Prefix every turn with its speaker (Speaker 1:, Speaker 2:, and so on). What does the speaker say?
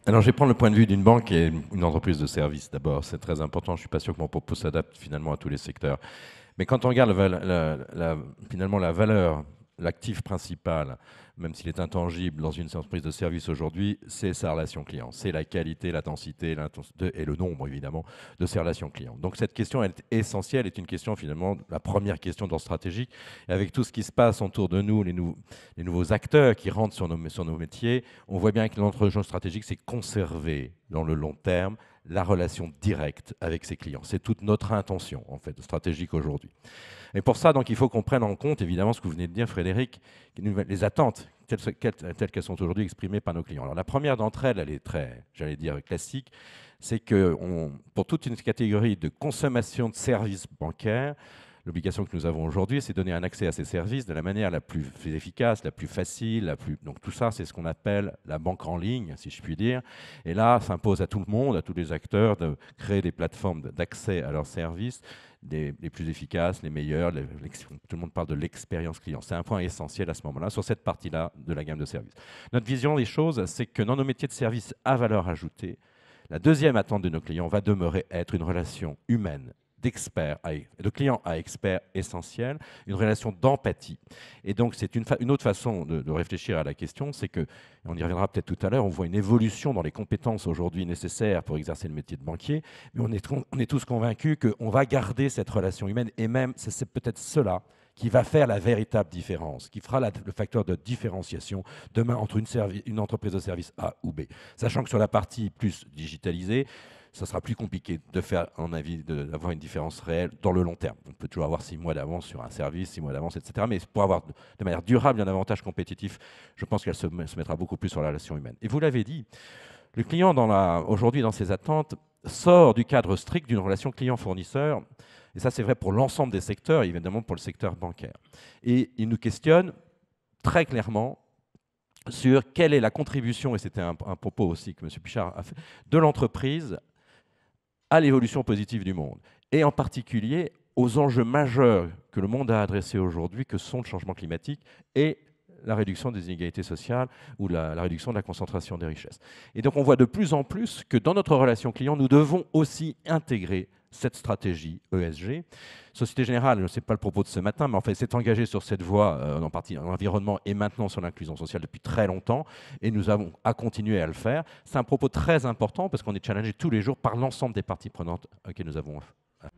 Speaker 1: Alors, je vais prendre le point de vue d'une banque et une entreprise de service d'abord. C'est très important. Je ne suis pas sûr que mon propos s'adapte finalement à tous les secteurs. Mais quand on regarde finalement la valeur, l'actif principal, même s'il est intangible dans une entreprise de service aujourd'hui, c'est sa relation client. C'est la qualité, la densité et le nombre, évidemment, de ces relations clients. Donc cette question elle est essentielle, est une question finalement, la première question dans le stratégique. Et avec tout ce qui se passe autour de nous, les nouveaux acteurs qui rentrent sur nos métiers, on voit bien que l'enjeu stratégique, c'est conserver dans le long terme la relation directe avec ses clients. C'est toute notre intention, en fait, stratégique aujourd'hui. Et pour ça, donc, il faut qu'on prenne en compte, évidemment, ce que vous venez de dire, Frédéric, les attentes telles qu'elles sont aujourd'hui exprimées par nos clients. Alors, la première d'entre elles, elle est très, j'allais dire, classique, c'est que pour toute une catégorie de consommation de services bancaires, l'obligation que nous avons aujourd'hui, c'est de donner un accès à ces services de la manière la plus efficace, la plus facile, donc tout ça, c'est ce qu'on appelle la banque en ligne, si je puis dire. Et là, ça impose à tout le monde, à tous les acteurs, de créer des plateformes d'accès à leurs services, les plus efficaces, les meilleures. Tout le monde parle de l'expérience client. C'est un point essentiel à ce moment-là, sur cette partie-là de la gamme de services. Notre vision des choses, c'est que dans nos métiers de service à valeur ajoutée, la deuxième attente de nos clients va demeurer être une relation humaine, de client à expert essentiel, une relation d'empathie. Et donc, c'est une autre façon de réfléchir à la question, c'est que, on y reviendra peut-être tout à l'heure, on voit une évolution dans les compétences aujourd'hui nécessaires pour exercer le métier de banquier, mais on est tous convaincus qu'on va garder cette relation humaine, et même, c'est peut-être cela qui va faire la véritable différence, qui fera le facteur de différenciation demain entre une entreprise de service A ou B. Sachant que sur la partie plus digitalisée, ça sera plus compliqué de faire, en avis, d'avoir une différence réelle dans le long terme. On peut toujours avoir 6 mois d'avance sur un service, 6 mois d'avance, etc. Mais pour avoir de manière durable un avantage compétitif, je pense qu'elle se mettra beaucoup plus sur la relation humaine. Et vous l'avez dit, le client, aujourd'hui, dans ses attentes, sort du cadre strict d'une relation client-fournisseur. Et ça, c'est vrai pour l'ensemble des secteurs, évidemment pour le secteur bancaire. Et il nous questionne très clairement sur quelle est la contribution, et c'était un propos aussi que M. Pichard a fait, de l'entreprise à l'évolution positive du monde, et en particulier aux enjeux majeurs que le monde a adressés aujourd'hui, que sont le changement climatique et la réduction des inégalités sociales ou la réduction de la concentration des richesses. Et donc on voit de plus en plus que dans notre relation client, nous devons aussi intégrer cette stratégie ESG. Société Générale, ce n'est pas le propos de ce matin, mais en fait, s'est engagée sur cette voie, en partie en environnement et maintenant sur l'inclusion sociale depuis très longtemps, et nous avons à continuer à le faire. C'est un propos très important parce qu'on est challengé tous les jours par l'ensemble des parties prenantes auxquelles nous avons affaire.